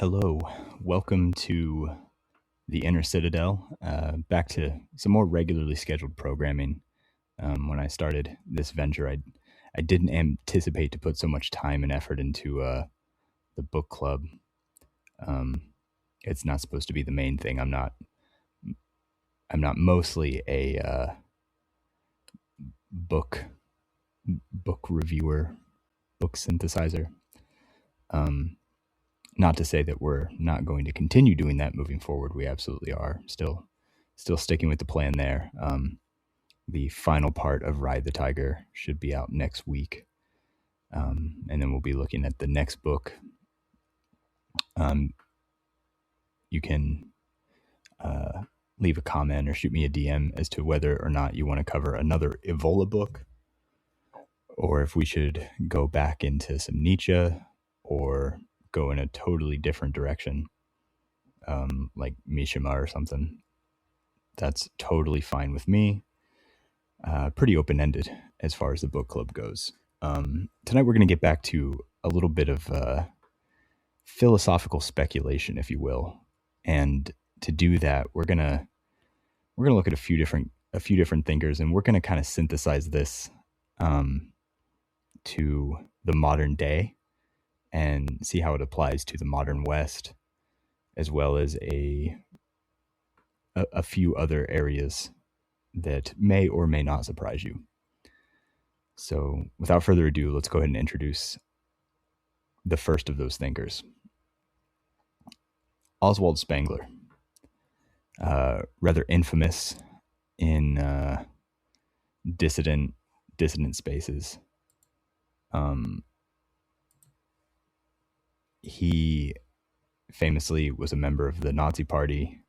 Hello, welcome to the Inner Citadel. Back to some more regularly scheduled programming. When I started this venture, I didn't anticipate to put so much time and effort into the book club. It's not supposed to be the main thing. I'm not mostly a book reviewer, book synthesizer. Not to say that we're not going to continue doing that moving forward. We absolutely are. Still sticking with the plan there. The final part of Ride the Tiger should be out next week. And then we'll be looking at the next book. You can leave a comment or shoot me a DM as to whether or not you want to cover another Evola book, or if we should go back into some Nietzsche or go in a totally different direction, like Mishima or something. That's totally fine with me. Pretty open-ended as far as the book club goes. Tonight we're going to get back to a little bit of philosophical speculation, if you will, and to do that, we're gonna look at a few different thinkers, and we're gonna kind of synthesize this to the modern day and see how it applies to the modern West, as well as a few other areas that may or may not surprise you. So without further ado, let's go ahead and introduce the first of those thinkers, Oswald Spengler, rather infamous in dissident spaces. He famously was a member of the Nazi Party,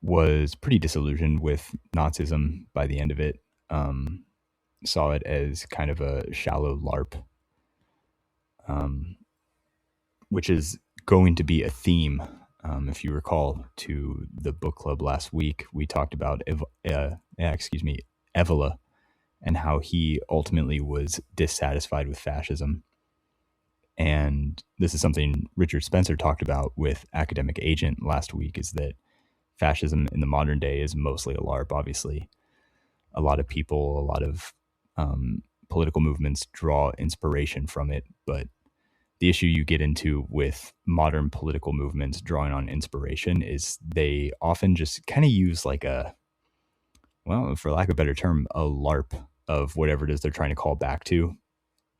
was pretty disillusioned with Nazism by the end of it, saw it as kind of a shallow LARP, which is going to be a theme. If you recall to the book club last week, we talked about Evola and how he ultimately was dissatisfied with fascism. And this is something Richard Spencer talked about with Academic Agent last week, is that fascism in the modern day is mostly a LARP. Obviously, a lot of people, a lot of political movements draw inspiration from it, but the issue you get into with modern political movements drawing on inspiration is they often just kind of use like for lack of a better term, a LARP of whatever it is they're trying to call back to.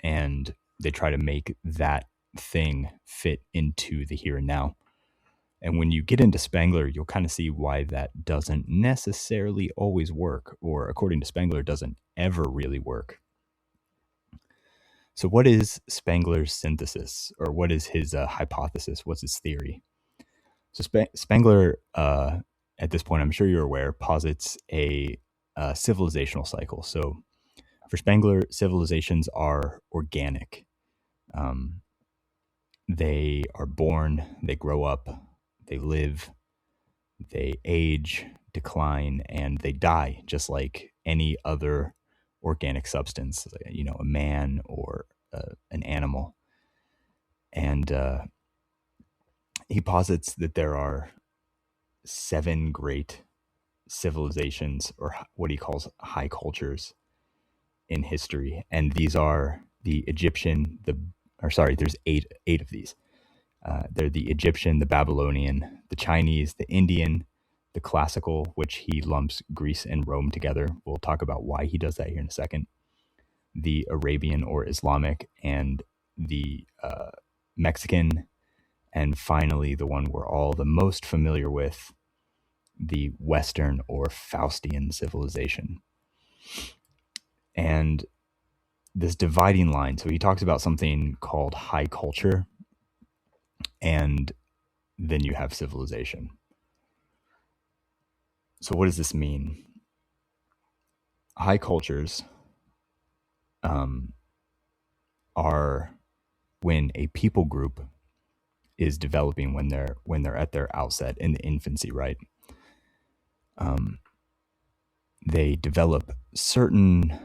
And they try to make that thing fit into the here and now. And when you get into Spengler, you'll kind of see why that doesn't necessarily always work, or according to Spengler, doesn't ever really work. So what is Spengler's synthesis, or what is his hypothesis? What's his theory? So Spengler, at this point, I'm sure you're aware, posits a civilizational cycle. So for Spengler, civilizations are organic. They are born, they grow up, they live, they age, decline, and they die, just like any other organic substance, a man or an animal. And he posits that there are 7 great civilizations, or what he calls high cultures, in history. And these are the Egyptian, there's eight of these. They're the Egyptian, the Babylonian, the Chinese, the Indian, the classical, which he lumps Greece and Rome together. We'll talk about why he does that here in a second. The Arabian or Islamic, and the Mexican, and finally the one we're all the most familiar with, the Western or Faustian civilization. And this dividing line, so he talks about something called high culture, and then you have civilization. So what does this mean? High cultures are when a people group is developing, when they're at their outset in the infancy, right? They develop certain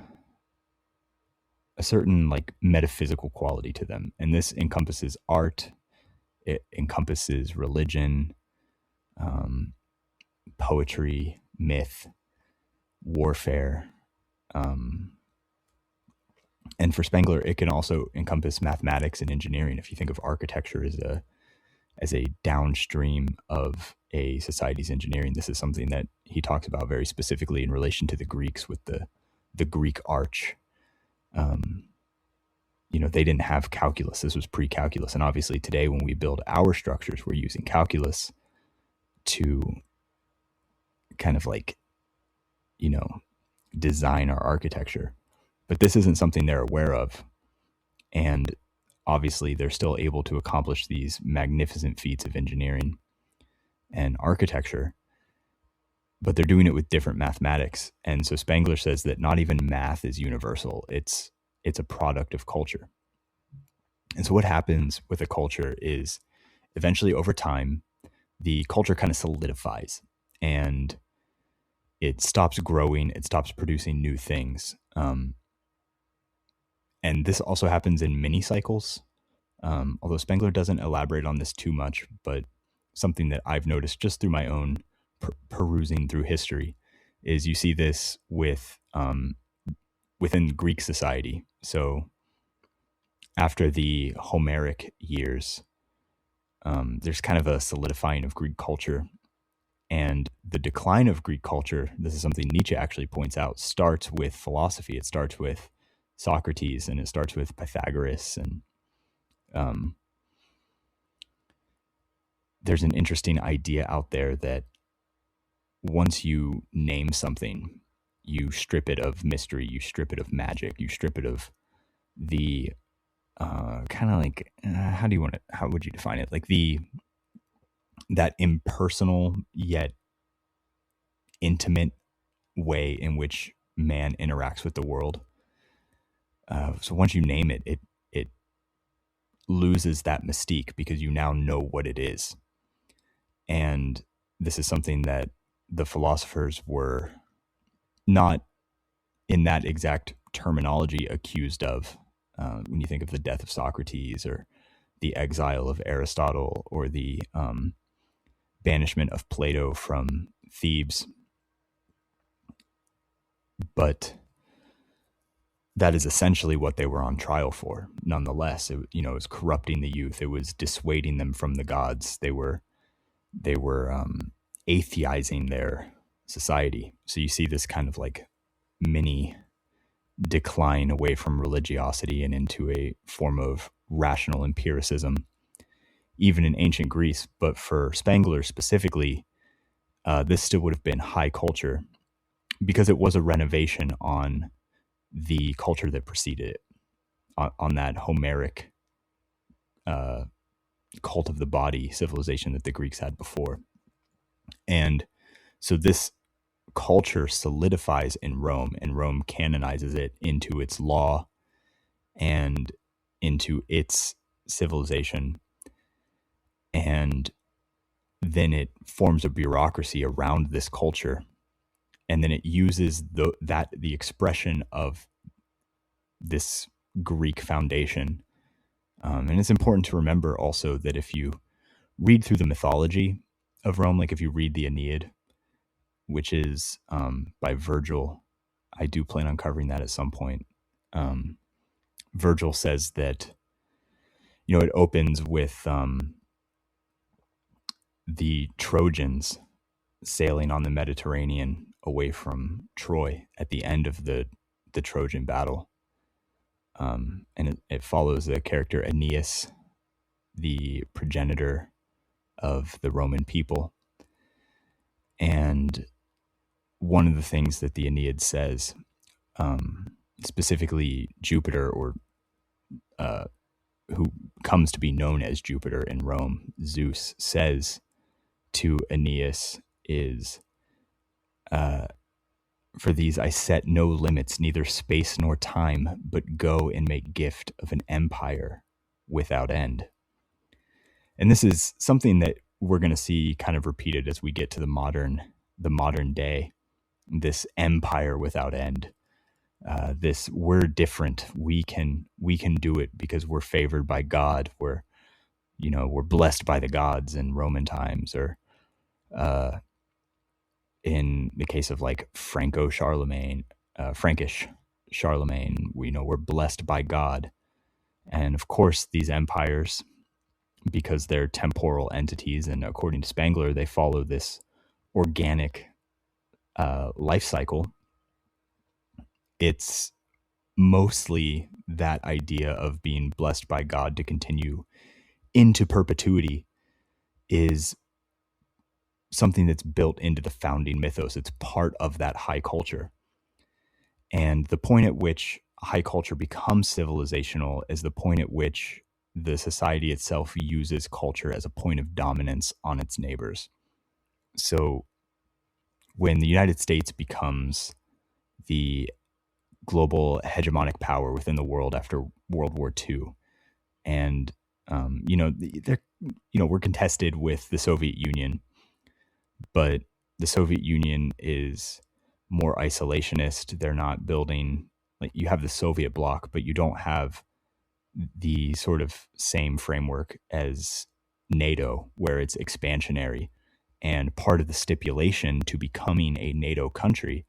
a certain like metaphysical quality to them. And this encompasses art, it encompasses religion, poetry, myth, warfare. And for Spengler, it can also encompass mathematics and engineering. If you think of architecture as a downstream of a society's engineering, this is something that he talks about very specifically in relation to the Greeks with the Greek arch. They didn't have calculus. This was pre-calculus. And obviously today when we build our structures, we're using calculus to kind of like, design our architecture. But this isn't something they're aware of. And obviously they're still able to accomplish these magnificent feats of engineering and architecture, but they're doing it with different mathematics. And so Spengler says that not even math is universal. It's a product of culture. And so what happens with a culture is eventually over time, the culture kind of solidifies and it stops growing. It stops producing new things. And this also happens in mini cycles. Although Spengler doesn't elaborate on this too much, but something that I've noticed just through my own perusing through history is you see this within Greek society. So after the Homeric years, there's kind of a solidifying of Greek culture, and the decline of Greek culture, this is something Nietzsche actually points out, starts with philosophy. It starts with Socrates and it starts with Pythagoras. And there's an interesting idea out there that once you name something, you strip it of mystery, you strip it of magic, you strip it of the kind of like, how would you define it? Like that impersonal yet intimate way in which man interacts with the world. So once you name it, it loses that mystique because you now know what it is. And this is something that the philosophers were not in that exact terminology accused of. When you think of the death of Socrates or the exile of Aristotle or the banishment of Plato from Thebes. But that is essentially what they were on trial for. Nonetheless, it was corrupting the youth. It was dissuading them from the gods. They were atheizing their society. So you see this kind of like mini decline away from religiosity and into a form of rational empiricism, even in ancient Greece. But for Spengler specifically, this still would have been high culture because it was a renovation on the culture that preceded it, on that Homeric cult of the body civilization that the Greeks had before. And so this culture solidifies in Rome, and Rome canonizes it into its law and into its civilization. And then it forms a bureaucracy around this culture. And then it uses the expression of this Greek foundation. And it's important to remember also that if you read through the mythology of Rome, like if you read the Aeneid, which is by Virgil, I do plan on covering that at some point. Virgil says that, it opens with the Trojans sailing on the Mediterranean away from Troy at the end of the Trojan battle. And it follows the character Aeneas, the progenitor of the Roman people. And one of the things that the Aeneid says, specifically Jupiter, or who comes to be known as Jupiter in Rome, Zeus, says to Aeneas is, for these I set no limits, neither space nor time, but go and make gift of an empire without end. And this is something that we're going to see kind of repeated as we get to the modern day, this empire without end. This we're different. We can do it because we're favored by God. We're blessed by the gods in Roman times, or in the case of like Frankish Charlemagne, we're blessed by God. And of course, these empires, because they're temporal entities, and according to Spengler, they follow this organic life cycle. It's mostly that idea of being blessed by God to continue into perpetuity is something that's built into the founding mythos. It's part of that high culture. And the point at which high culture becomes civilizational is the point at which the society itself uses culture as a point of dominance on its neighbors. So when the United States becomes the global hegemonic power within the world after World War II, and we're contested with the Soviet Union, but the Soviet Union is more isolationist. They're not building, like, you have the Soviet bloc, but you don't have the sort of same framework as NATO, where it's expansionary. And part of the stipulation to becoming a NATO country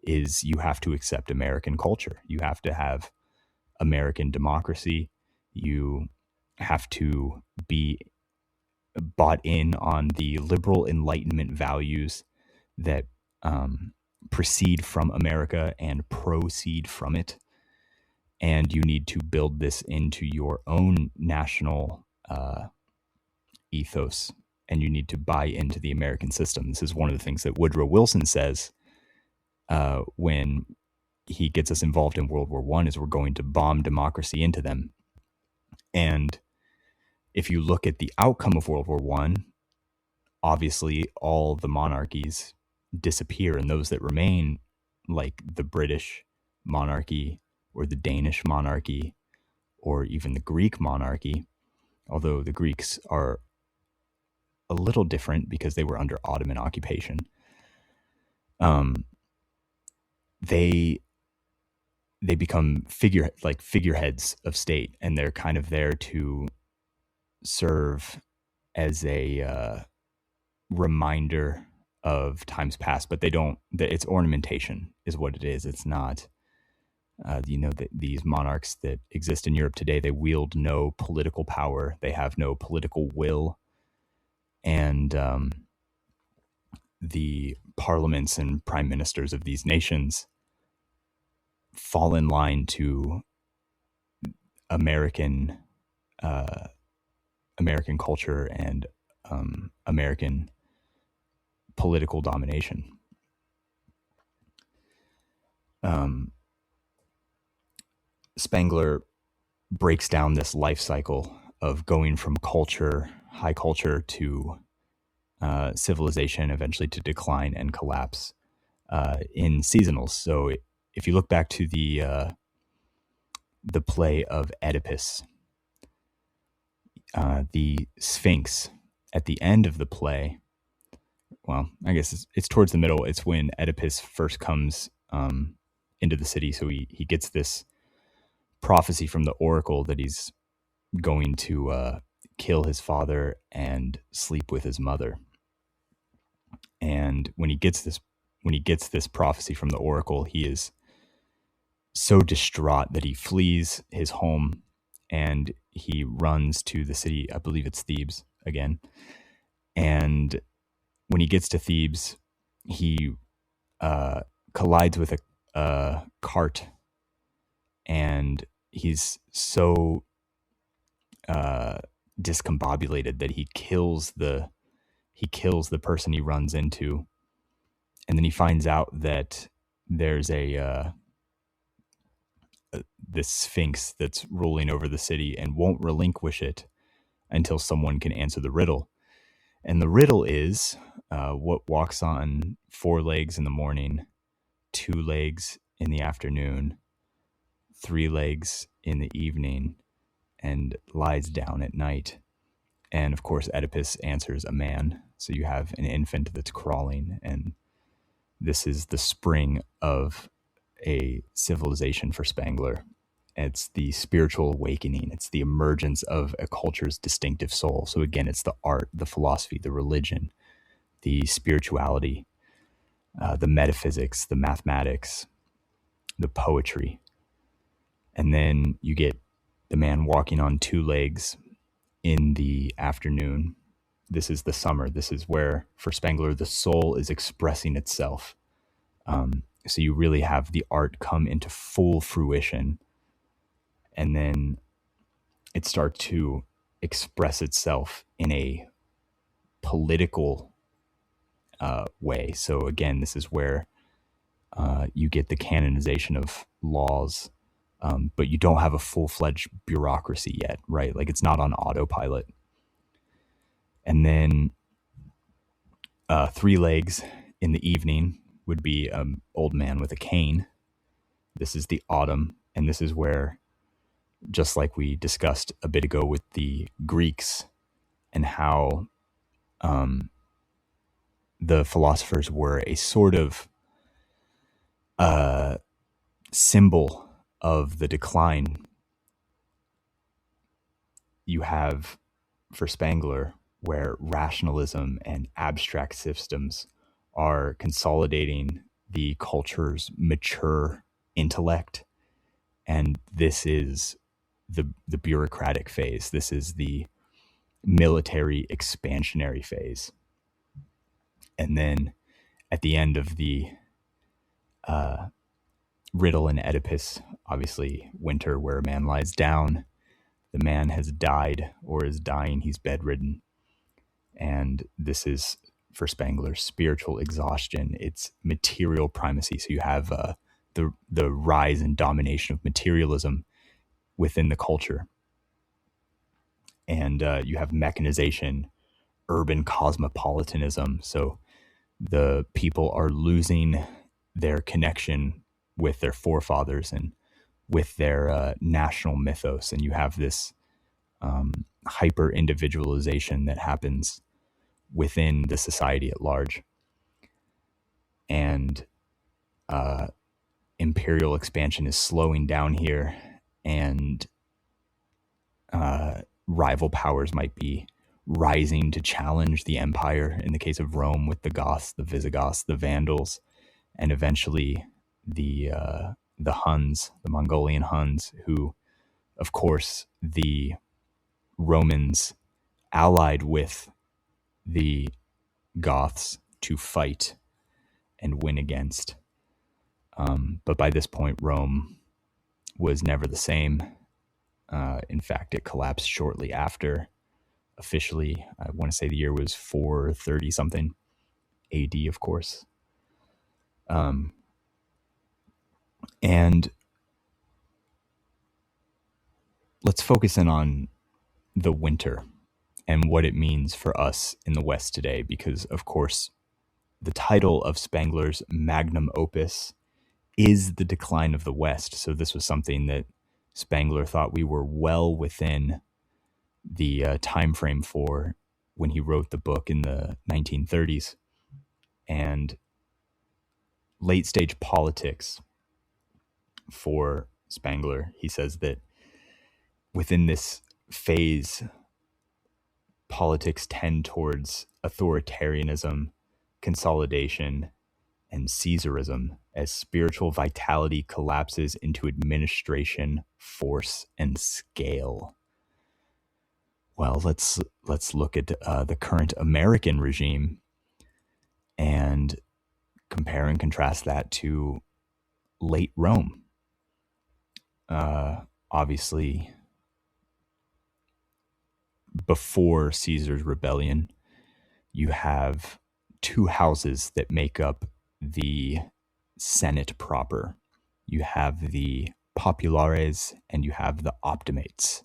is you have to accept American culture. You have to have American democracy. You have to be bought in on the liberal Enlightenment values that proceed from America and proceed from it. And you need to build this into your own national ethos, and you need to buy into the American system. This is one of the things that Woodrow Wilson says when he gets us involved in World War I, is we're going to bomb democracy into them. And if you look at the outcome of World War I, obviously all the monarchies disappear, and those that remain, like the British monarchy or the Danish monarchy or even the Greek monarchy, although the Greeks are a little different because they were under Ottoman occupation, they become figureheads of state, and they're kind of there to serve as a reminder of times past, but they don't. It's ornamentation, is what it is. It's not. That these monarchs that exist in Europe today, they wield no political power. They have no political will, and the parliaments and prime ministers of these nations fall in line to American culture and American political domination. Spengler breaks down this life cycle of going from high culture, to civilization, eventually to decline and collapse in seasonals. So if you look back to the play of Oedipus, the Sphinx at the end of the play, well, I guess it's towards the middle. It's when Oedipus first comes into the city. So he gets this prophecy from the oracle that he's going to kill his father and sleep with his mother. And when he gets this prophecy from the oracle, he is so distraught that he flees his home and he runs to the city. I believe it's Thebes again. And when he gets to Thebes, he collides with a cart, and he's so discombobulated that he kills the person he runs into. And then he finds out that there's this Sphinx that's ruling over the city and won't relinquish it until someone can answer the riddle. And the riddle is what walks on 4 legs in the morning, 2 legs in the afternoon, 3 legs in the evening, and lies down at night. And of course, Oedipus answers a man. So you have an infant that's crawling, and this is the spring of a civilization for Spengler. It's the spiritual awakening. It's the emergence of a culture's distinctive soul. So again, it's the art, the philosophy, the religion, the spirituality, the metaphysics, the mathematics, the poetry. And then you get the man walking on two legs in the afternoon. This is the summer. This is where, for Spengler, the soul is expressing itself. So you really have the art come into full fruition, and then it starts to express itself in a political way. So again, this is where you get the canonization of laws, but you don't have a full-fledged bureaucracy yet, right? Like it's not on autopilot. And then three legs in the evening would be an old man with a cane. This is the autumn, and this is where, just like we discussed a bit ago with the Greeks and how the philosophers were a sort of symbol of the decline, you have, for Spengler, where rationalism and abstract systems are consolidating the culture's mature intellect. And this is the bureaucratic phase. This is the military expansionary phase. And then at the end of the riddle in Oedipus, obviously winter, where a man lies down, the man has died or is dying, he's bedridden. And this is, for Spengler, spiritual exhaustion. It's material primacy. So you have the rise and domination of materialism within the culture. And you have mechanization, urban cosmopolitanism. So the people are losing their connection with their forefathers and with their national mythos. And you have this hyper individualization that happens within the society at large. And imperial expansion is slowing down here, and rival powers might be rising to challenge the empire. In the case of Rome, with the Goths, the Visigoths, the Vandals, and eventually the Huns, the Mongolian Huns, who, of course, the Romans allied with the Goths to fight and win against. But by this point, Rome was never the same. In fact, it collapsed shortly after. Officially, I want to say the year was 430 something AD, of course. And let's focus in on the winter and what it means for us in the West today, because, of course, the title of Spengler's magnum opus is The Decline of the West. So this was something that Spengler thought we were well within the time frame for when he wrote the book in the 1930s. And late stage politics for Spengler, he says that within this phase, politics tend towards authoritarianism, consolidation, and Caesarism, as spiritual vitality collapses into administration, force, and scale. Well, let's look at the current American regime and compare and contrast that to late Rome. Obviously, before Caesar's rebellion, you have two houses that make up the Senate proper. You have the populares and you have the optimates.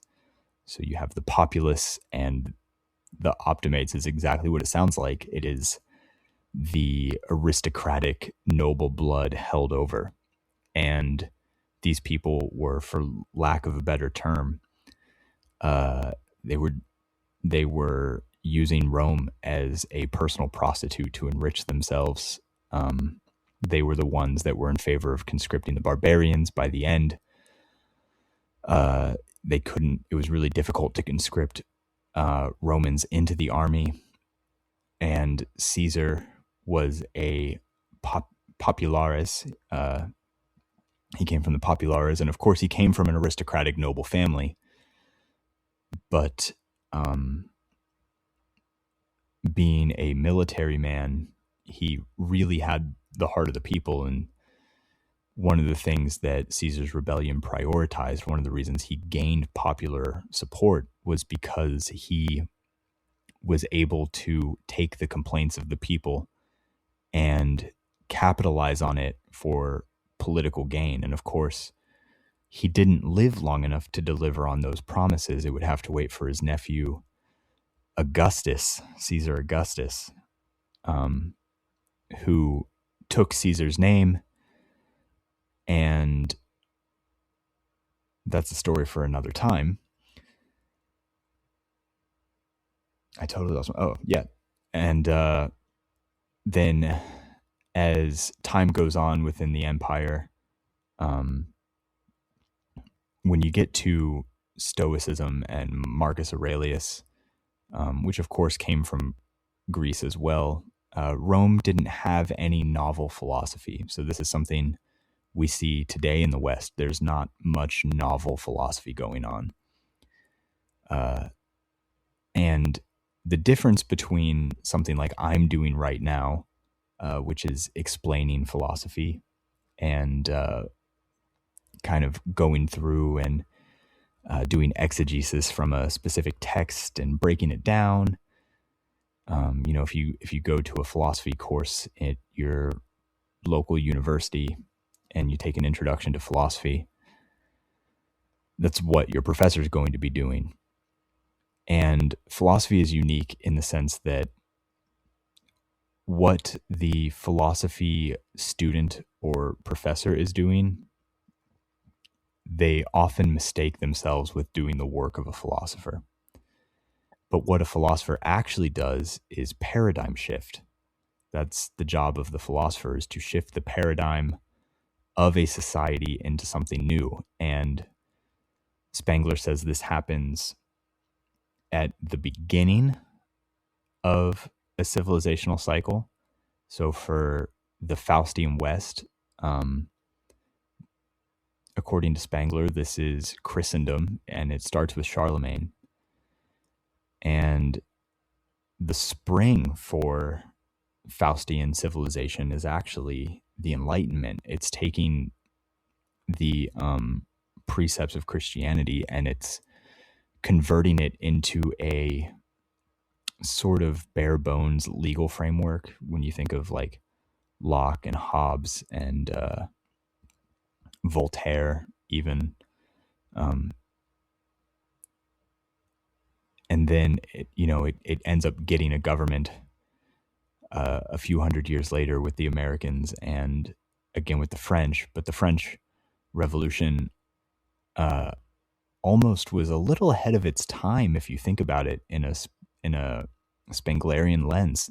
So you have the populace, and the optimates is exactly what it sounds like. It is the aristocratic noble blood held over. And these people were, for lack of a better term, they were using Rome as a personal prostitute to enrich themselves. They were the ones that were in favor of conscripting the barbarians. By the end, they couldn't. It was really difficult to conscript Romans into the army, and Caesar was a popularis. He came from the populares, and of course, he came from an aristocratic noble family. But being a military man, he really had the heart of the people. And one of the things that Caesar's rebellion prioritized, one of the reasons he gained popular support, was because he was able to take the complaints of the people and capitalize on it for political gain. And of course, he didn't live long enough to deliver on those promises. It would have to wait for his nephew, Augustus, Caesar Augustus, who took Caesar's name. And that's a story for another time. I totally lost my, oh, yeah. And then as time goes on within the empire, when you get to Stoicism and Marcus Aurelius, which of course came from Greece as well, Rome didn't have any novel philosophy. So this is something we see today in the West. There's not much novel philosophy going on. And the difference between something like I'm doing right now, which is explaining philosophy and kind of going through and doing exegesis from a specific text and breaking it down. If you go to a philosophy course at your local university and you take an introduction to philosophy, that's what your professor is going to be doing. And philosophy is unique in the sense that what the philosophy student or professor is doing, they often mistake themselves with doing the work of a philosopher. But what a philosopher actually does is paradigm shift. That's the job of the philosopher, is to shift the paradigm of a society into something new. And Spengler says this happens at the beginning of a civilizational cycle. So for the Faustian West, according to Spengler, this is Christendom, and it starts with Charlemagne. And the spring for Faustian civilization is actually the Enlightenment. It's taking the precepts of Christianity and it's converting it into a sort of bare bones legal framework. When you think of like Locke and Hobbes and Voltaire even, and then it ends up getting a government a few hundred years later with the Americans and again with the French. But the French Revolution almost was a little ahead of its time if you think about it in a Spenglerian lens.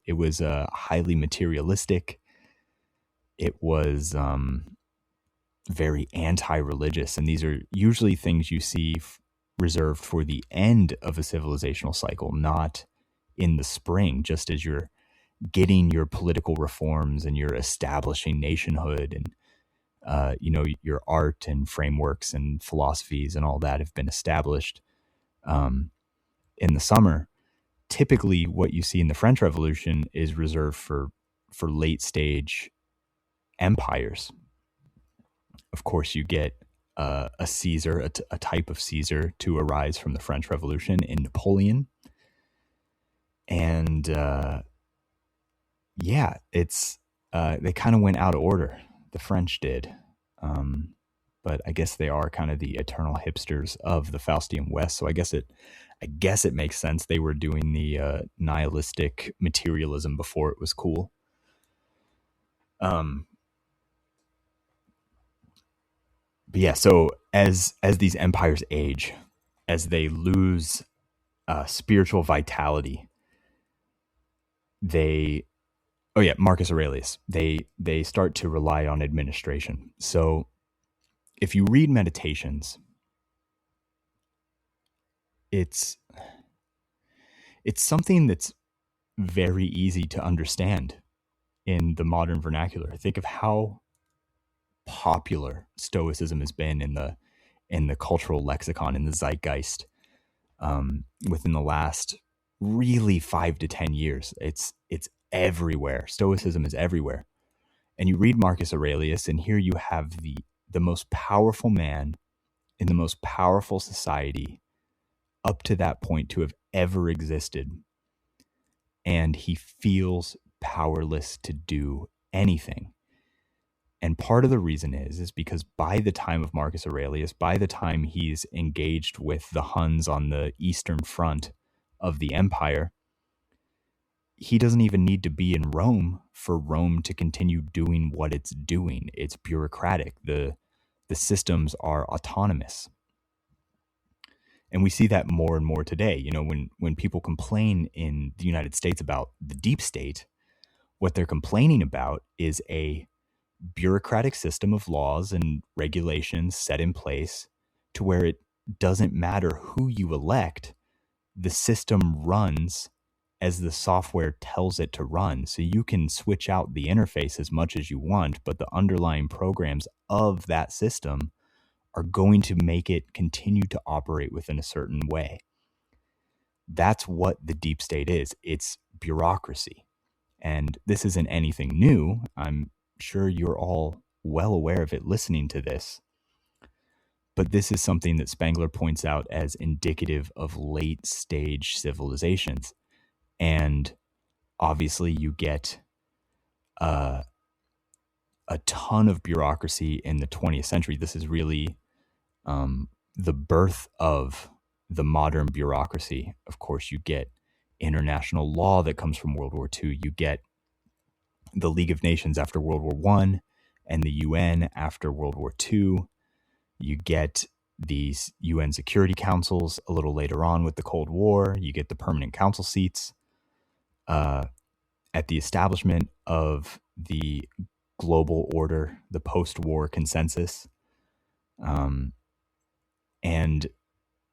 It was highly materialistic. It was very anti-religious, and these are usually things you see reserved for the end of a civilizational cycle, not in the spring, just as you're getting your political reforms and you're establishing nationhood and your art and frameworks and philosophies and all that have been established in the summer. Typically what you see in the French Revolution is reserved for late stage empires. Of course, you get a Caesar, a type of Caesar to arise from the French Revolution in Napoleon. And it's they kind of went out of order. The French did. But I guess they are kind of the eternal hipsters of the Faustian West. So I guess it makes sense. They were doing the nihilistic materialism before it was cool. But yeah, so as these empires age, as they lose spiritual vitality, they Oh yeah, Marcus Aurelius. They start to rely on administration. So if you read Meditations, it's something that's very easy to understand in the modern vernacular. Think of how popular Stoicism has been in the cultural lexicon, in the zeitgeist, within the last really 5 to 10 years. It's everywhere. Stoicism is everywhere. And you read Marcus Aurelius, and here you have the most powerful man in the most powerful society up to that point to have ever existed. And he feels powerless to do anything. And part of the reason is because by the time of Marcus Aurelius, by the time he's engaged with the Huns on the eastern front of the empire, he doesn't even need to be in Rome for Rome to continue doing what it's doing. It's bureaucratic. The systems are autonomous. And we see that more and more today. You know, when people complain in the United States about the deep state, what they're complaining about is a bureaucratic system of laws and regulations set in place to where it doesn't matter who you elect, the system runs as the software tells it to run. So you can switch out the interface as much as you want, but the underlying programs of that system are going to make it continue to operate within a certain way. That's what the deep state is. It's bureaucracy. And this isn't anything new. I'm sure you're all well aware of it listening to this. But this is something that Spengler points out as indicative of late stage civilizations. And obviously you get a ton of bureaucracy in the 20th century. This is really the birth of the modern bureaucracy. Of course, you get international law that comes from World War II. You get the League of Nations after World War I and the UN after World War II. You get these UN Security Councils a little later on with the Cold War. You get the permanent council seats at the establishment of the global order, the post-war consensus. And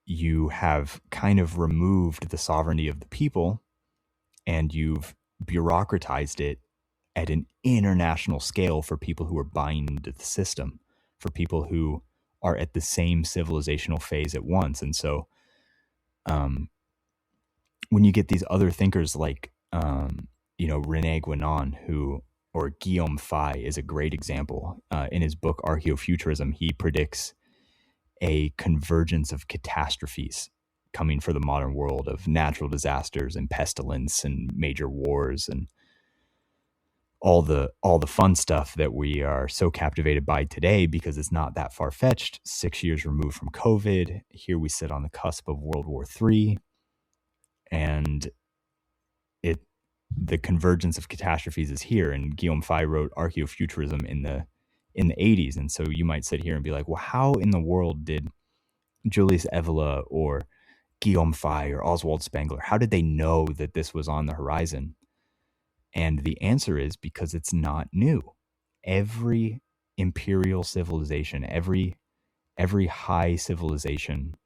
you have kind of removed the sovereignty of the people and you've bureaucratized it at an international scale for people who are buying into the system, for people who are at the same civilizational phase at once. And so when you get these other thinkers like, René Guénon, or Guillaume Faye is a great example. In his book, Archaeofuturism, he predicts a convergence of catastrophes coming for the modern world, of natural disasters and pestilence and major wars and all the fun stuff that we are so captivated by today because it's not that far-fetched. 6 years removed from COVID, here we sit on the cusp of World War III, and the convergence of catastrophes is here. And Guillaume Faye wrote Archaeofuturism in the 80s, and so you might sit here and be like, well, how in the world did Julius Evola or Guillaume Faye or Oswald Spengler, how did they know that this was on the horizon? And the answer is because it's not new. Every imperial civilization, every high civilization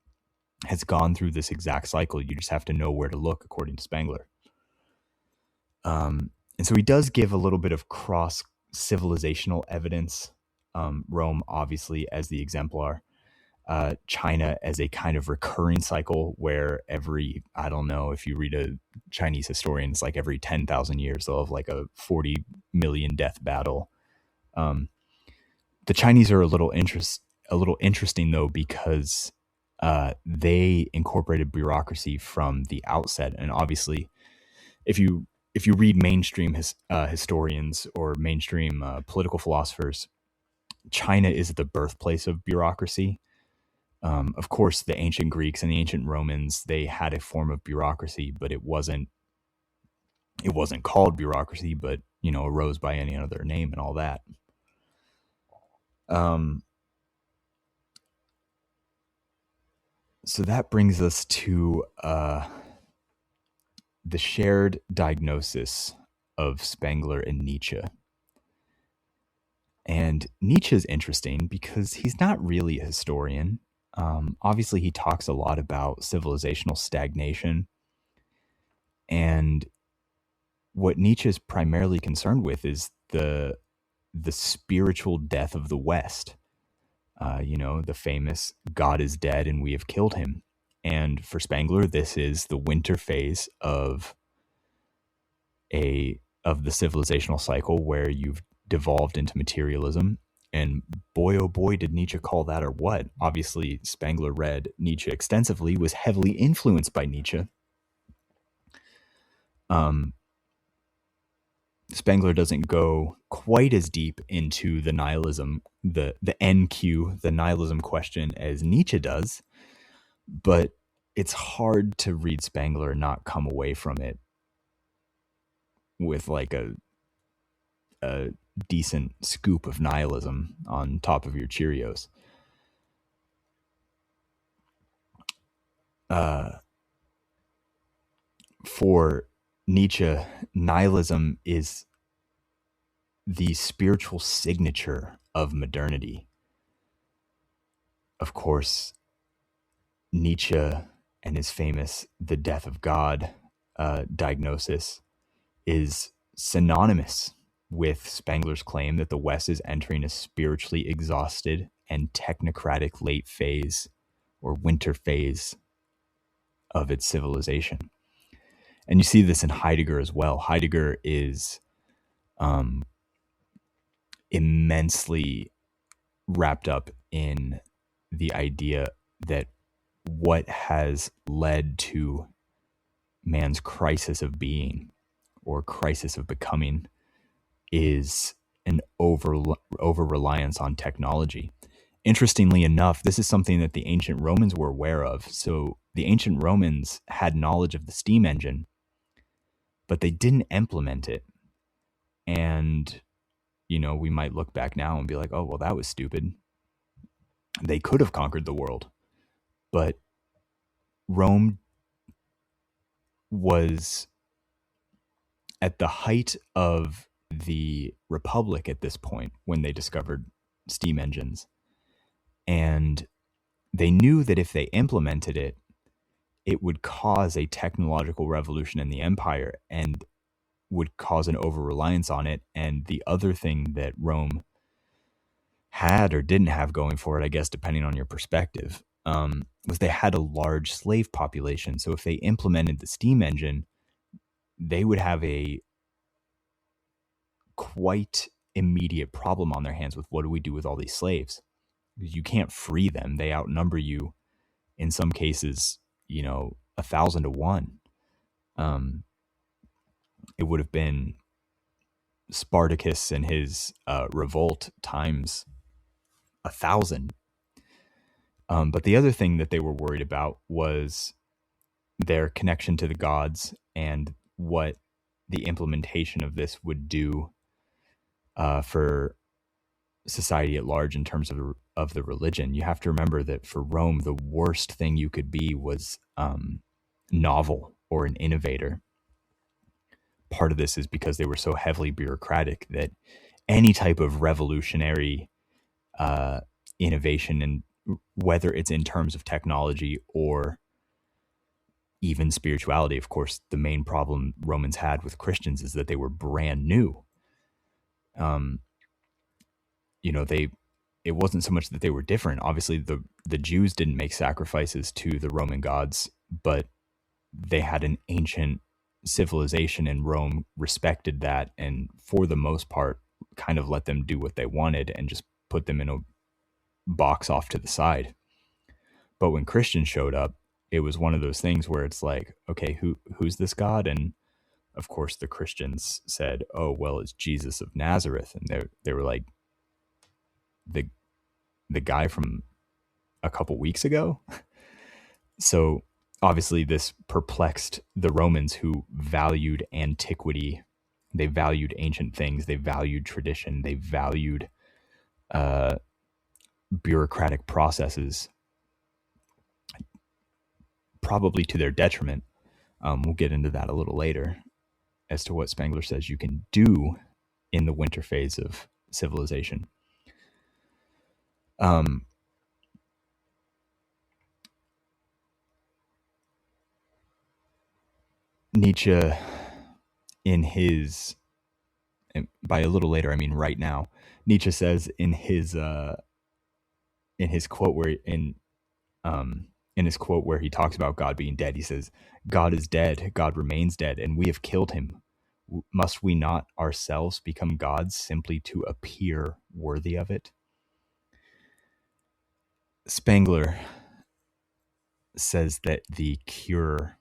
has gone through this exact cycle. You just have to know where to look, according to Spengler. And so he does give a little bit of cross-civilizational evidence. Rome, obviously, as the exemplar. China as a kind of recurring cycle where I don't know, if you read a Chinese historian, it's like every 10,000 years, they'll have like a 40 million death battle. The Chinese are a little interesting though, because they incorporated bureaucracy from the outset. And obviously if you read mainstream historians or mainstream political philosophers, China is the birthplace of bureaucracy. Of course, the ancient Greeks and the ancient Romans, they had a form of bureaucracy, but it wasn't called bureaucracy, but, arose by any other name and all that. So that brings us to the shared diagnosis of Spengler and Nietzsche. And Nietzsche is interesting because he's not really a historian. Obviously, he talks a lot about civilizational stagnation. And what Nietzsche is primarily concerned with is the spiritual death of the West. The famous "God is dead and we have killed him." And for Spengler, this is the winter phase of the civilizational cycle where you've devolved into materialism. And boy, oh boy, did Nietzsche call that or what? Obviously, Spengler read Nietzsche extensively, was heavily influenced by Nietzsche. Spengler doesn't go quite as deep into the nihilism, the NQ, the nihilism question as Nietzsche does, but it's hard to read Spengler and not come away from it with like a decent scoop of nihilism on top of your Cheerios. For Nietzsche, nihilism is the spiritual signature of modernity. Of course, Nietzsche and his famous "the death of God" diagnosis is synonymous with Spengler's claim that the West is entering a spiritually exhausted and technocratic late phase or winter phase of its civilization. And you see this in Heidegger as well. Heidegger is immensely wrapped up in the idea that what has led to man's crisis of being or crisis of becoming is an over-reliance on technology. Interestingly enough, this is something that the ancient Romans were aware of. So the ancient Romans had knowledge of the steam engine, but they didn't implement it. And, we might look back now and be like, oh, well, that was stupid. They could have conquered the world, but Rome was at the height of the Republic at this point when they discovered steam engines. And they knew that if they implemented it, it would cause a technological revolution in the empire and would cause an over-reliance on it. And the other thing that Rome had or didn't have going for it, I guess, depending on your perspective, was they had a large slave population. So if they implemented the steam engine, they would have a quite immediate problem on their hands with what do we do with all these slaves? You can't free them. They outnumber you in some cases, 1,000 to 1. It would have been Spartacus and his revolt times 1,000. But the other thing that they were worried about was their connection to the gods and what the implementation of this would do for society at large in terms of the religion. You have to remember that for Rome, the worst thing you could be was novel or an innovator. Part of this is because they were so heavily bureaucratic that any type of revolutionary innovation, and whether it's in terms of technology or even spirituality, of course, the main problem Romans had with Christians is that they were brand new. It wasn't so much that they were different. Obviously, the Jews didn't make sacrifices to the Roman gods, but they had an ancient civilization, and Rome respected that, and for the most part, kind of let them do what they wanted and just put them in a box off to the side. But when Christians showed up, it was one of those things where it's like, okay, who's this God? And of course, the Christians said, oh, well, it's Jesus of Nazareth. And they were like, the guy from a couple weeks ago. So obviously this perplexed the Romans, who valued antiquity. They valued ancient things. They valued tradition. They valued bureaucratic processes, probably to their detriment. We'll get into that a little later. as to what Spengler says you can do in the winter phase of civilization. Nietzsche, in his, by a little later, I mean right now, Nietzsche says in his quote in his quote where he talks about God being dead, he says, "God is dead, God remains dead, and we have killed him. Must we not ourselves become gods simply to appear worthy of it?" Spengler says that the cure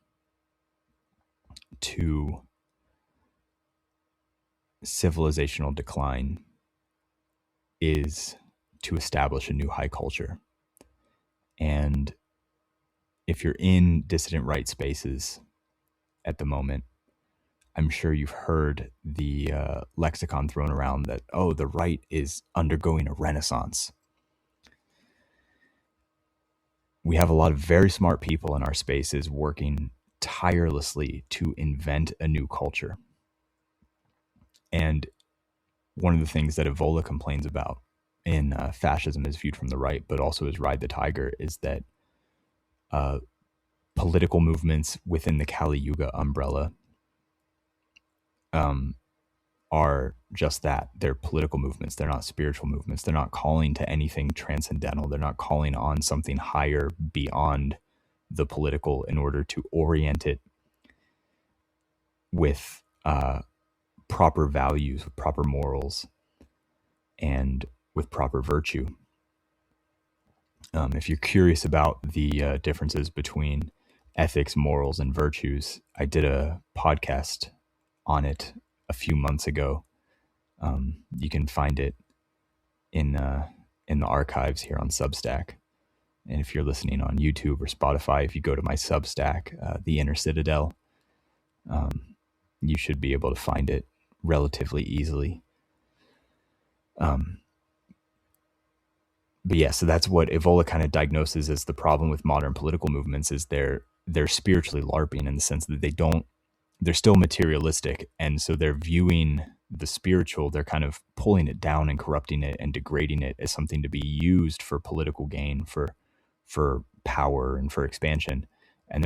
to civilizational decline is to establish a new high culture. And if you're in dissident right spaces at the moment, I'm sure you've heard the lexicon thrown around that, oh, the right is undergoing a renaissance. We have a lot of very smart people in our spaces working tirelessly to invent a new culture. And one of the things that Evola complains about in Fascism is Viewed from the Right, but also as Ride the Tiger, is that political movements within the Kali Yuga umbrella are just that. They're political movements. They're not spiritual movements. They're not calling to anything transcendental. They're not calling on something higher beyond the political in order to orient it with proper values, with proper morals, and with proper virtue. If you're curious about the differences between ethics, morals, and virtues, I did a podcast on it a few months ago. You can find it in the archives here on Substack. And if you're listening on YouTube or Spotify, if you go to my Substack, The Inner Citadel, you should be able to find it relatively easily. But yeah, so that's what Evola kind of diagnoses as the problem with modern political movements, is they're spiritually LARPing in the sense that they're still materialistic. And so they're viewing the spiritual, they're kind of pulling it down and corrupting it and degrading it as something to be used for political gain, for power and for expansion. And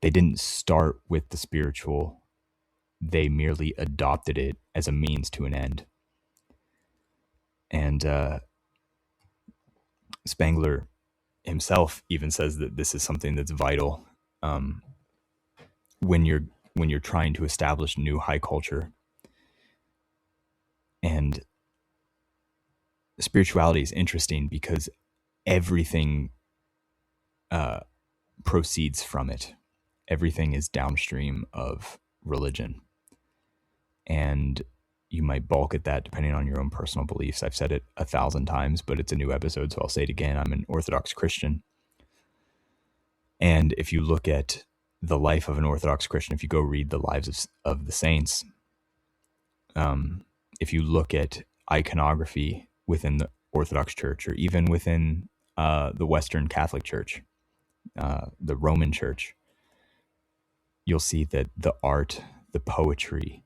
they didn't start with the spiritual. They merely adopted it as a means to an end. And Spengler himself even says that this is something that's vital when you're trying to establish new high culture. And spirituality is interesting because everything proceeds from it. Everything is downstream of religion. And you might balk at that depending on your own personal beliefs. I've said it 1,000 times, but it's a new episode, so I'll say it again. I'm an Orthodox Christian. And if you look at the life of an Orthodox Christian, if you go read the lives of the saints, if you look at iconography within the Orthodox Church, or even within the Western Catholic Church, the Roman Church, you'll see that the art, the poetry,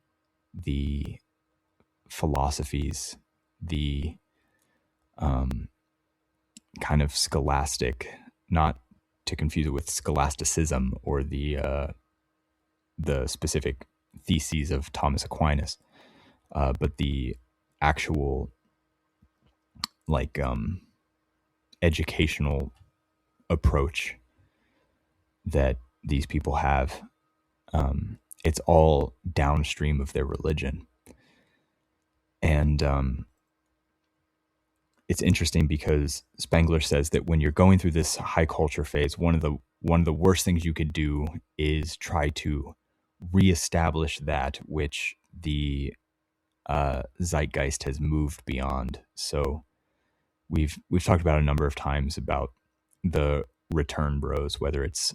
the philosophies, the kind of scholastic, not to confuse it with scholasticism or the specific theses of Thomas Aquinas, but the actual educational approach that these people have, it's all downstream of their religion. And it's interesting because Spengler says that when you're going through this high culture phase, one of the worst things you could do is try to reestablish that which the zeitgeist has moved beyond. So we've talked about a number of times about the return bros, whether it's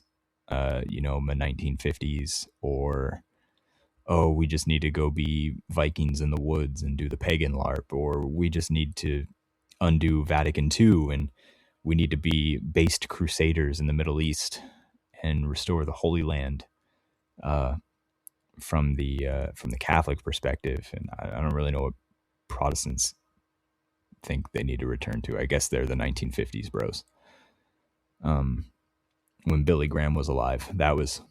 the 1950s, or we just need to go be Vikings in the woods and do the pagan LARP, or we just need to undo Vatican II and we need to be based crusaders in the Middle East and restore the Holy Land from the Catholic perspective, and I don't really know what Protestants think they need to return to. I guess they're the 1950s bros. When Billy Graham was alive, that was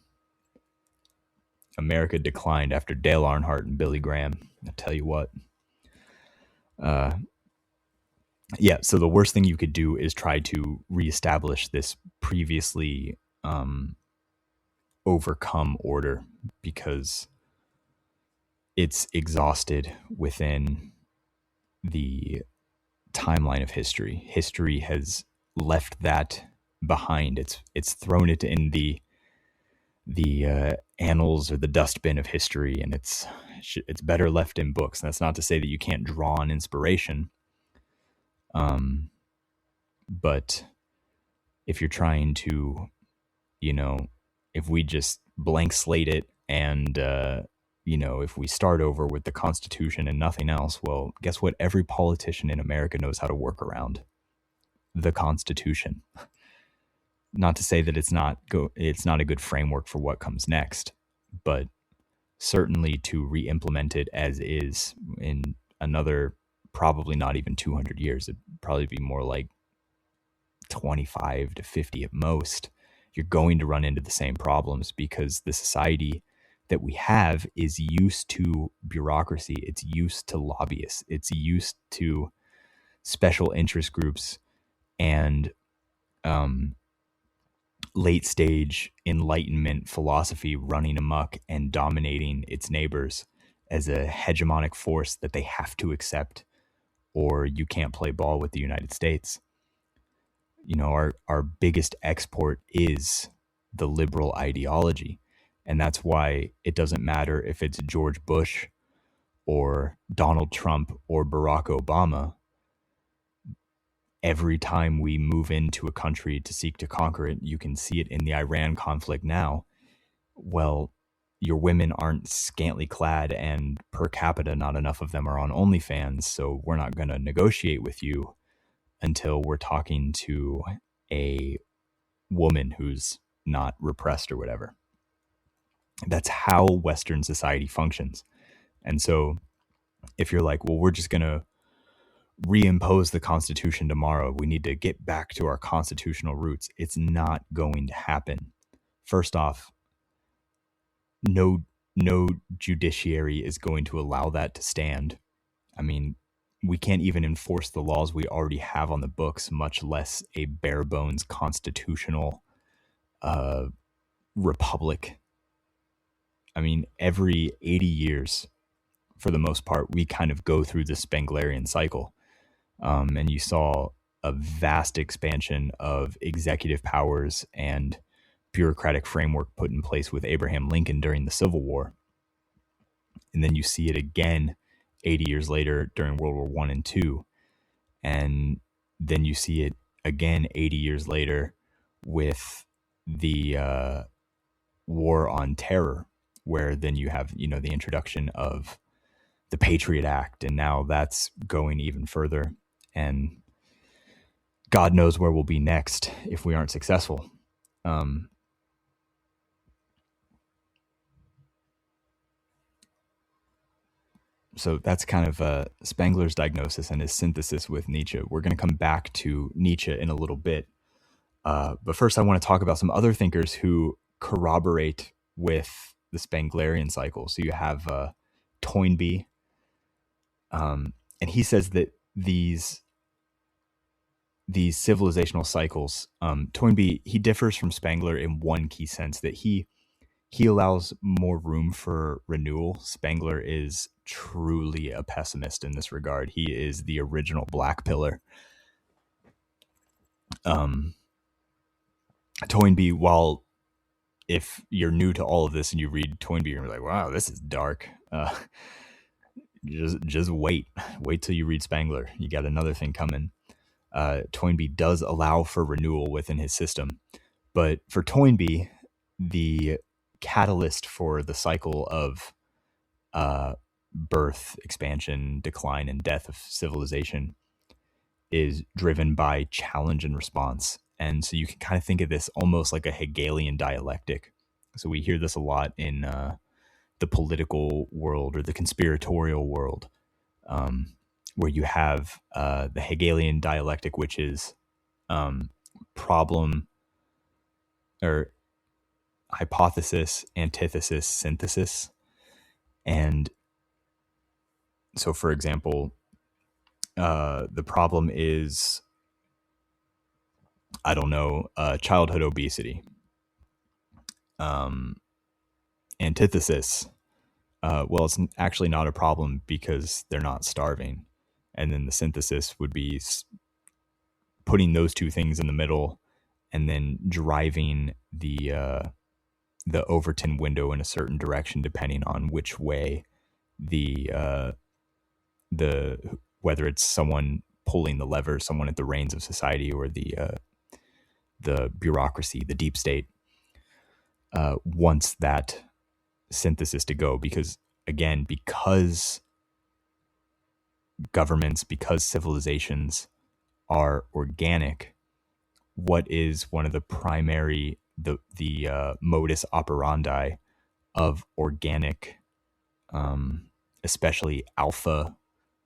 America declined after Dale Earnhardt and Billy Graham. I tell you what. Yeah, so the worst thing you could do is try to reestablish this previously overcome order, because it's exhausted within the timeline of history. History has left that behind. It's thrown it in the annals or the dustbin of history, and it's better left in books. And that's not to say that you can't draw on inspiration, but if you're trying to, if we just blank slate it and if we start over with the Constitution and nothing else, well, guess what? Every politician in America knows how to work around the Constitution. Not to say that it's not a good framework for what comes next, but certainly to re-implement it as is in another, probably not even 200 years. It'd probably be more like 25 to 50 at most. You're going to run into the same problems, because the society that we have is used to bureaucracy. It's used to lobbyists. It's used to special interest groups and late stage Enlightenment philosophy running amok and dominating its neighbors as a hegemonic force that they have to accept, or you can't play ball with the United States. Our biggest export is the liberal ideology. And that's why it doesn't matter if it's George Bush or Donald Trump or Barack Obama. Every time we move into a country to seek to conquer it, you can see it in the Iran conflict now. Well, your women aren't scantily clad, and per capita, not enough of them are on OnlyFans, so we're not going to negotiate with you until we're talking to a woman who's not repressed or whatever. That's how Western society functions. And so if you're like, well, we're just going to reimpose the Constitution tomorrow, we need to get back to our constitutional roots, it's not going to happen. First off, no judiciary is going to allow that to stand. I mean, we can't even enforce the laws we already have on the books, much less a bare bones constitutional republic. I mean, every 80 years, for the most part, we kind of go through the Spenglerian cycle. And you saw a vast expansion of executive powers and bureaucratic framework put in place with Abraham Lincoln during the Civil War. And then you see it again 80 years later during World War I and II. And then you see it again 80 years later with the War on Terror, where then you have, the introduction of the Patriot Act, and now that's going even further. And God knows where we'll be next if we aren't successful. So that's kind of Spengler's diagnosis and his synthesis with Nietzsche. We're going to come back to Nietzsche in a little bit. But first, I want to talk about some other thinkers who corroborate with the Spenglerian cycle. So you have Toynbee, and he says that these civilizational cycles, Toynbee, he differs from Spengler in one key sense, that he allows more room for renewal. Spengler is truly a pessimist in this regard. He is the original black pillar. Toynbee, while if you're new to all of this and you read Toynbee, you're like, wow, this is dark. Just wait till you read Spengler. You got another thing coming. Toynbee does allow for renewal within his system, but for Toynbee, the catalyst for the cycle of birth, expansion, decline, and death of civilization is driven by challenge and response. And so you can kind of think of this almost like a Hegelian dialectic. So we hear this a lot in the political world or the conspiratorial world, where you have the Hegelian dialectic, which is problem or hypothesis, antithesis, synthesis. And so, for example, the problem is, I don't know, childhood obesity. Antithesis, well, it's actually not a problem because they're not starving. And then the synthesis would be putting those two things in the middle and then driving the Overton window in a certain direction, depending on which way the whether it's someone pulling the lever, someone at the reins of society, or the bureaucracy, the deep state, wants that synthesis to go. Because again, because governments, because civilizations are organic, what is one of the primary, the modus operandi of organic, especially alpha,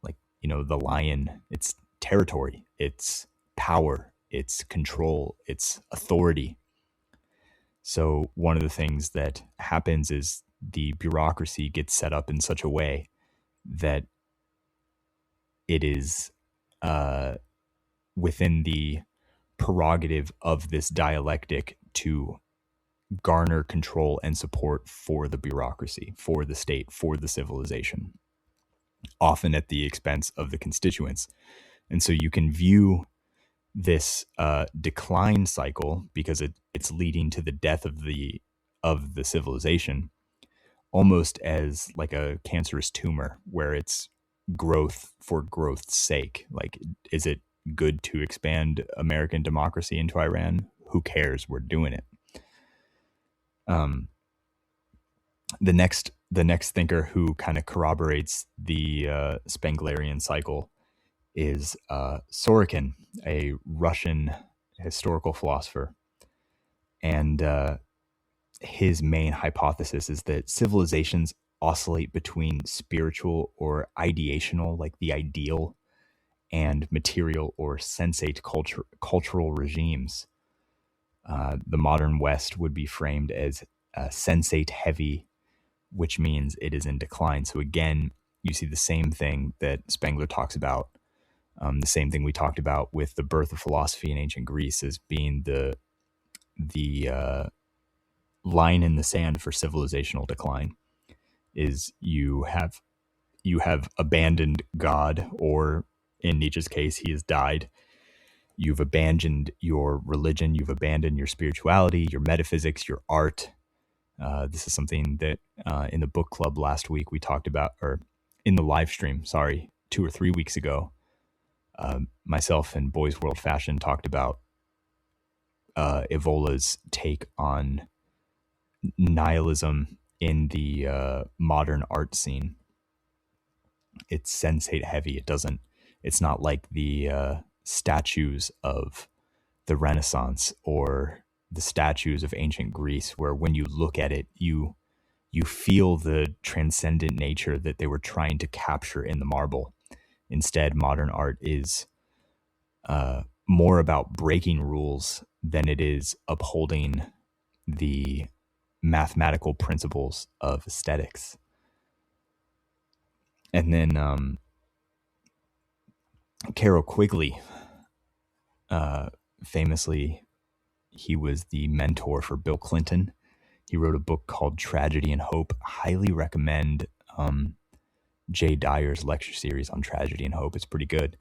like, the lion? It's territory, it's power, it's control, it's authority. So one of the things that happens is the bureaucracy gets set up in such a way that it is within the prerogative of this dialectic to garner control and support for the bureaucracy, for the state, for the civilization, often at the expense of the constituents. And so you can view this decline cycle, because it's leading to the death of the civilization, almost as like a cancerous tumor, where it's growth for growth's sake. Like, is it good to expand American democracy into Iran? Who cares? We're doing it. The next thinker who kind of corroborates the Spenglerian cycle is Sorokin, a Russian historical philosopher. And his main hypothesis is that civilizations oscillate between spiritual or ideational, like the ideal, and material or sensate cultural regimes. The modern West would be framed as sensate heavy, which means it is in decline. So again, you see the same thing that Spengler talks about, the same thing we talked about with the birth of philosophy in ancient Greece, as being the line in the sand for civilizational decline. Is you have abandoned God, or in Nietzsche's case, he has died. You've abandoned your religion, you've abandoned your spirituality, your metaphysics, your art. This is something that in the book club last week we talked about, or in the live stream, 2 or 3 weeks ago, myself and Boys World Fashion talked about Evola's take on nihilism in the modern art scene. It's sensate heavy. It's not like the statues of the Renaissance or the statues of ancient Greece, where when you look at it, you feel the transcendent nature that they were trying to capture in the marble. Instead, modern art is more about breaking rules than it is upholding the mathematical principles of aesthetics. And then Carroll Quigley, famously, he was the mentor for Bill Clinton. He wrote a book called Tragedy and Hope. Highly recommend Jay Dyer's lecture series on tragedy and hope. It's pretty good.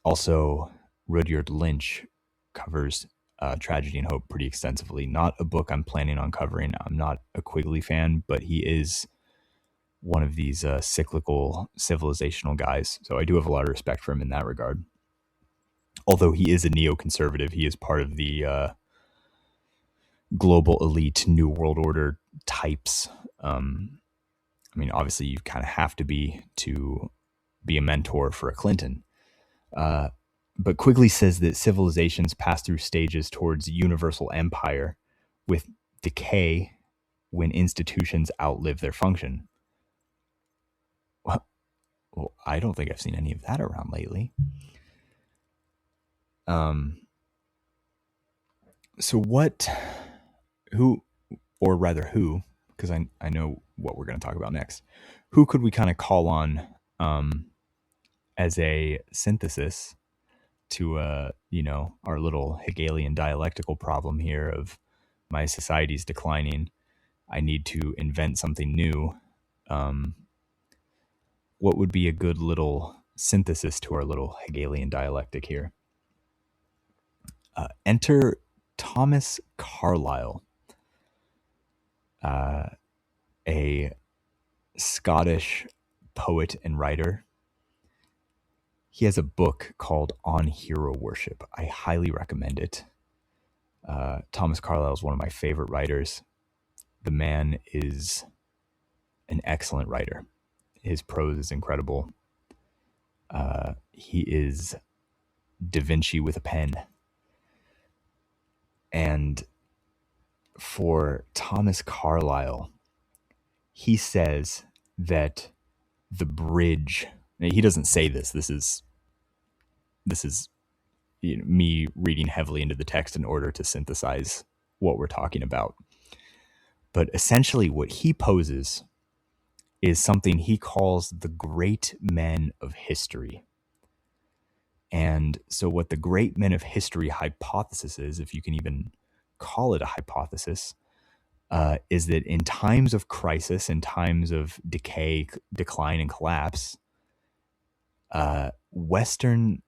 Also, Rudyard Lynch covers Tragedy and Hope pretty extensively. Not a book I'm planning on covering. I'm not a Quigley fan, but he is one of these cyclical civilizational guys. So I do have a lot of respect for him in that regard. Although he is a neoconservative, he is part of the global elite New World Order types. I mean, obviously you kind of have to be a mentor for a Clinton. But Quigley says that civilizations pass through stages towards universal empire, with decay when institutions outlive their function. Well, I don't think I've seen any of that around lately. So who, because I know what we're going to talk about next, who could we kind of call on as a synthesis to, our little Hegelian dialectical problem here of my society's declining. I need to invent something new. What would be a good little synthesis to our little Hegelian dialectic here? Enter Thomas Carlyle, a Scottish poet and writer. He has a book called On Hero Worship. I highly recommend it. Thomas Carlyle is one of my favorite writers. The man is an excellent writer. His prose is incredible. He is Da Vinci with a pen. And for Thomas Carlyle, he says that the bridge, he doesn't say this. This is me reading heavily into the text in order to synthesize what we're talking about. But essentially what he poses is something he calls the great men of history. And so what the great men of history hypothesis is, if you can even call it a hypothesis, is that in times of crisis, in times of decay, decline, and collapse, Western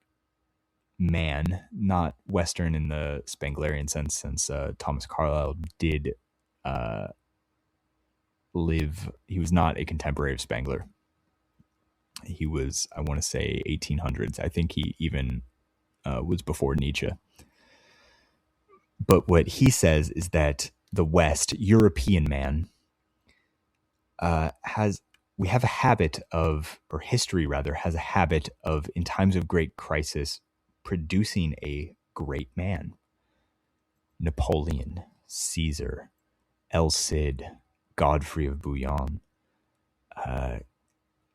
man, not Western in the Spenglerian sense, since Thomas Carlyle did live, he was not a contemporary of Spengler. He was, I want to say, 1800s. I think he even was before Nietzsche. But what he says is that the West, European man, we have a habit of, or history rather, has a habit of, in times of great crisis, producing a great man. Napoleon, Caesar, El Cid, Godfrey of Bouillon,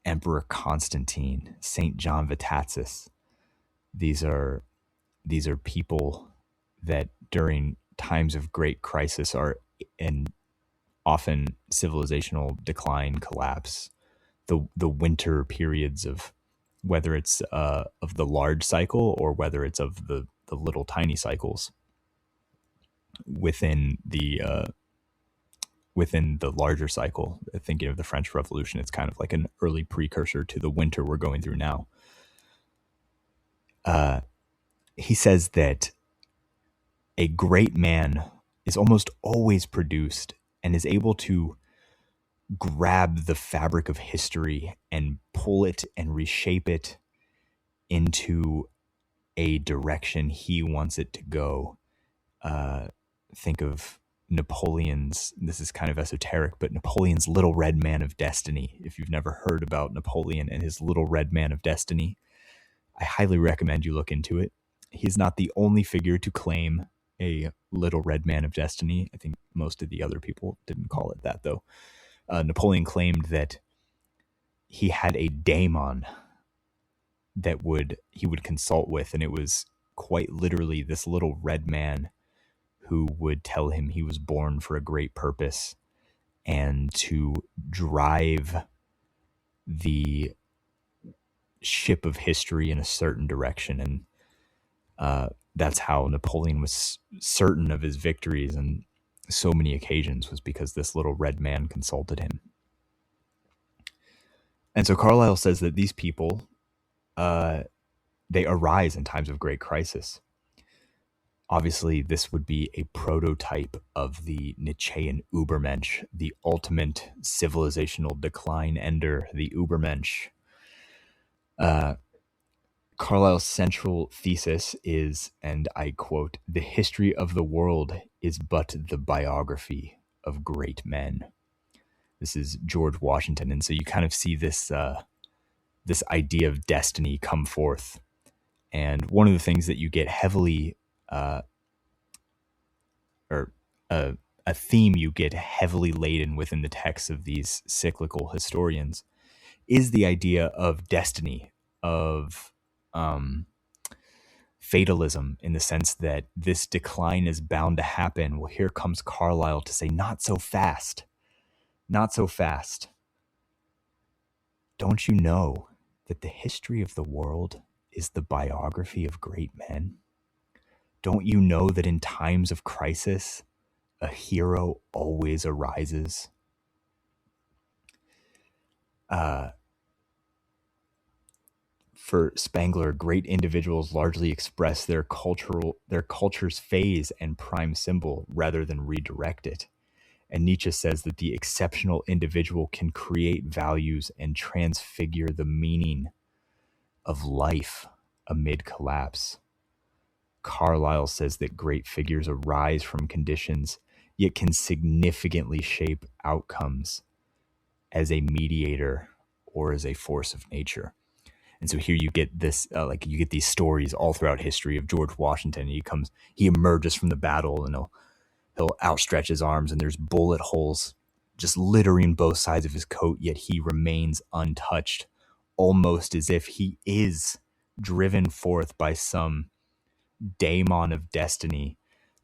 Emperor Constantine, Saint John Vatatzes. These are people that during times of great crisis are in often civilizational decline, collapse, the winter periods of, whether it's of the large cycle or whether it's of the little tiny cycles within the larger cycle. Thinking of the French Revolution, it's kind of like an early precursor to the winter we're going through now. He says that a great man is almost always produced and is able to grab the fabric of history and pull it and reshape it into a direction he wants it to go. Think of Napoleon's, this is kind of esoteric, but Napoleon's Little Red Man of Destiny. If you've never heard about Napoleon and his Little Red Man of Destiny, I highly recommend you look into it. He's not the only figure to claim a Little Red Man of Destiny. I think most of the other people didn't call it that, though. Napoleon claimed that he had a daemon that he would consult with, and it was quite literally this little red man who would tell him he was born for a great purpose and to drive the ship of history in a certain direction. And that's how Napoleon was certain of his victories on so many occasions, was because this little red man consulted him. And so Carlyle says that these people, they arise in times of great crisis. Obviously, this would be a prototype of the Nietzschean Ubermensch, the ultimate civilizational decline ender, the Ubermensch. Carlyle's central thesis is, and I quote, "The history of the world is but the biography of great men." This is George Washington. And so you kind of see this this idea of destiny come forth. And one of the things that you get heavily a theme you get heavily laden within the texts of these cyclical historians is the idea of destiny, of fatalism, in the sense that this decline is bound to happen. Well, here comes Carlyle to say, not so fast, not so fast. Don't you know that the history of the world is the biography of great men? Don't you know that in times of crisis, a hero always arises? For Spengler, great individuals largely express their culture's phase and prime symbol rather than redirect it. And Nietzsche says that the exceptional individual can create values and transfigure the meaning of life amid collapse. Carlyle says that great figures arise from conditions, yet can significantly shape outcomes as a mediator or as a force of nature. And so here you get this, you get these stories all throughout history of George Washington. He emerges from the battle, and he'll outstretch his arms, and there's bullet holes just littering both sides of his coat, yet he remains untouched, almost as if he is driven forth by some daemon of destiny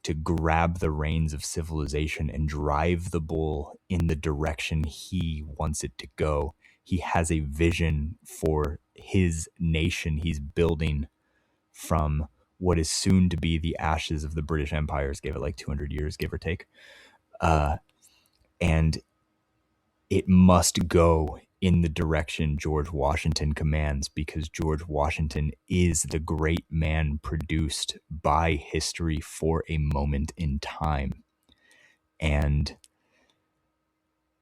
to grab the reins of civilization and drive the bull in the direction he wants it to go. He has a vision for his nation he's building from what is soon to be the ashes of the British Empire. Gave it like 200 years, give or take. And it must go in the direction George Washington commands, because George Washington is the great man produced by history for a moment in time. And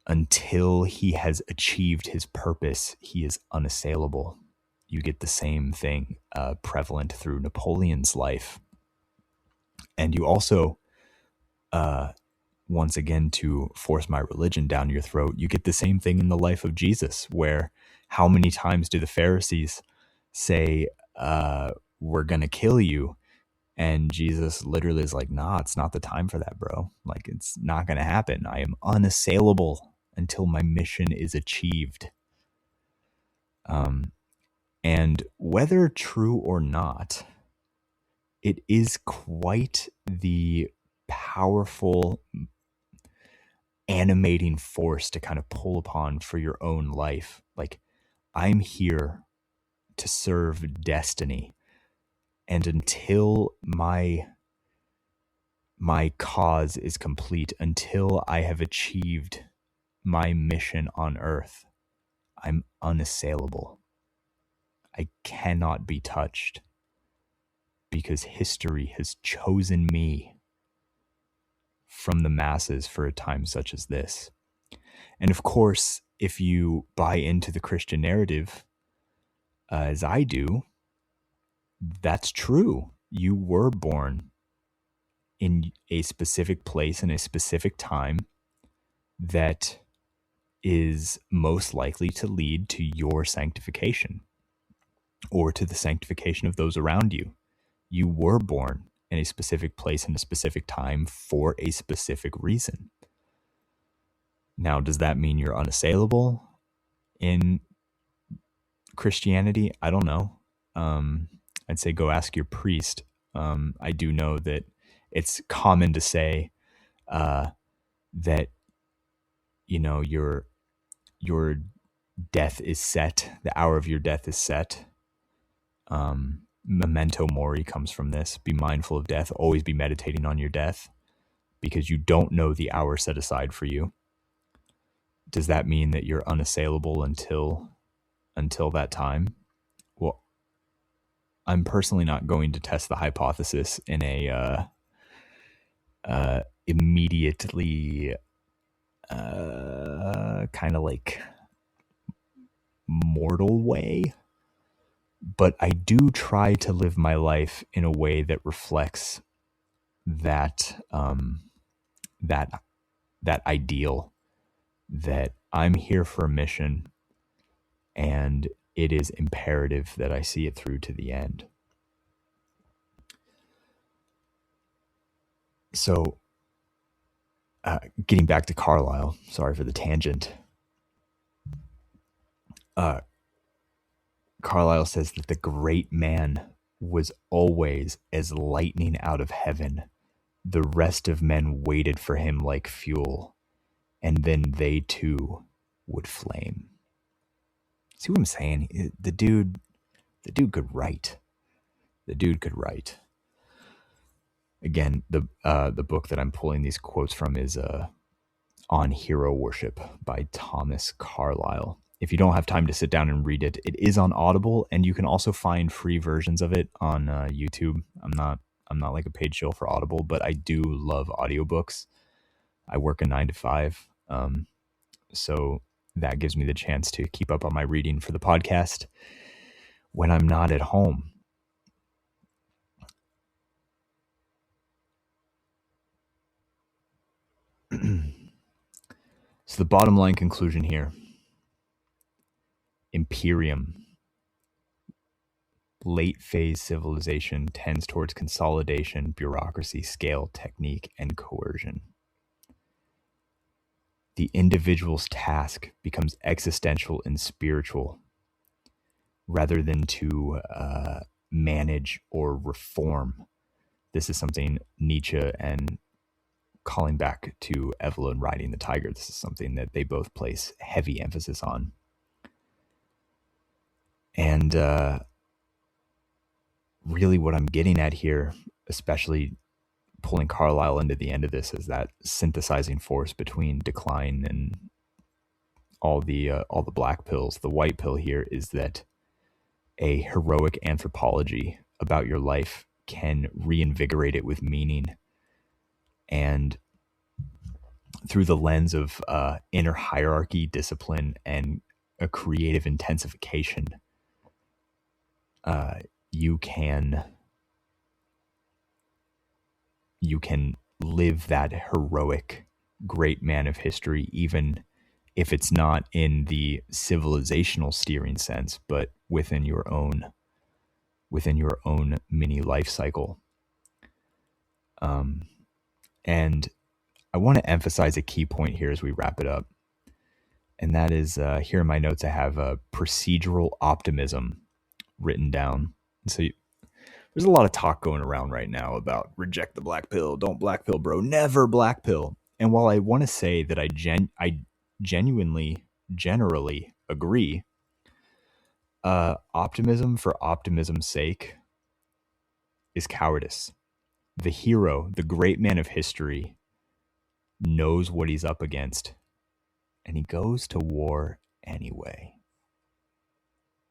until he has achieved his purpose, he is unassailable. You get the same thing prevalent through Napoleon's life. And you also, once again, to force my religion down your throat, you get the same thing in the life of Jesus, where how many times do the Pharisees say, we're going to kill you? And Jesus literally is like, nah, it's not the time for that, bro. Like, it's not going to happen. I am unassailable until my mission is achieved. And whether true or not, it is quite the powerful animating force to kind of pull upon for your own life. Like, I'm here to serve destiny. And until my cause is complete, until I have achieved my mission on earth, I'm unassailable. I cannot be touched, because history has chosen me from the masses for a time such as this. And of course, if you buy into the Christian narrative, as I do, that's true. You were born in a specific place in a specific time that is most likely to lead to your sanctification or to the sanctification of those around you. You were born in a specific place in a specific time for a specific reason. Now, does that mean you're unassailable in Christianity? I don't know. I'd say go ask your priest. I do know that it's common to say that, you know, your death is set, the hour of your death is set. Memento mori comes from this. Be mindful of death. Always be meditating on your death, because you don't know the hour set aside for you. Does that mean that you're unassailable until that time? Well, I'm personally not going to test the hypothesis in a immediately kind of like mortal way, but I do try to live my life in a way that reflects that that ideal, that I'm here for a mission, and it is imperative that I see it through to the end. So Getting back to Carlyle, sorry for the tangent. Carlyle says that the great man was always as lightning out of heaven. The rest of men waited for him like fuel, and then they too would flame. See what I'm saying? The dude could write. The dude could write. Again, the book that I'm pulling these quotes from is On Hero Worship by Thomas Carlyle. If you don't have time to sit down and read it, it is on Audible, and you can also find free versions of it on YouTube. I'm not like a paid shill for Audible, but I do love audiobooks. I work a 9 to 5, so that gives me the chance to keep up on my reading for the podcast when I'm not at home. So the bottom line conclusion here: Imperium, late phase civilization, tends towards consolidation, bureaucracy, scale, technique, and coercion. The individual's task becomes existential and spiritual rather than to manage or reform. This is something Nietzsche, and calling back to Evelyn riding the tiger, this is something that they both place heavy emphasis on. And really what I'm getting at here, especially pulling Carlyle into the end of this, is that synthesizing force between decline and all the black pills. The white pill here is that a heroic anthropology about your life can reinvigorate it with meaning, and through the lens of inner hierarchy, discipline, and a creative intensification, you can live that heroic great man of history, even if it's not in the civilizational steering sense, but within your own mini life cycle. And I want to emphasize a key point here as we wrap it up. And that is, here in my notes, I have procedural optimism written down. So there's a lot of talk going around right now about reject the black pill, don't black pill, bro, never black pill. And while I want to say that I genuinely, generally agree, optimism for optimism's sake is cowardice. The hero, the great man of history, knows what he's up against, and he goes to war anyway.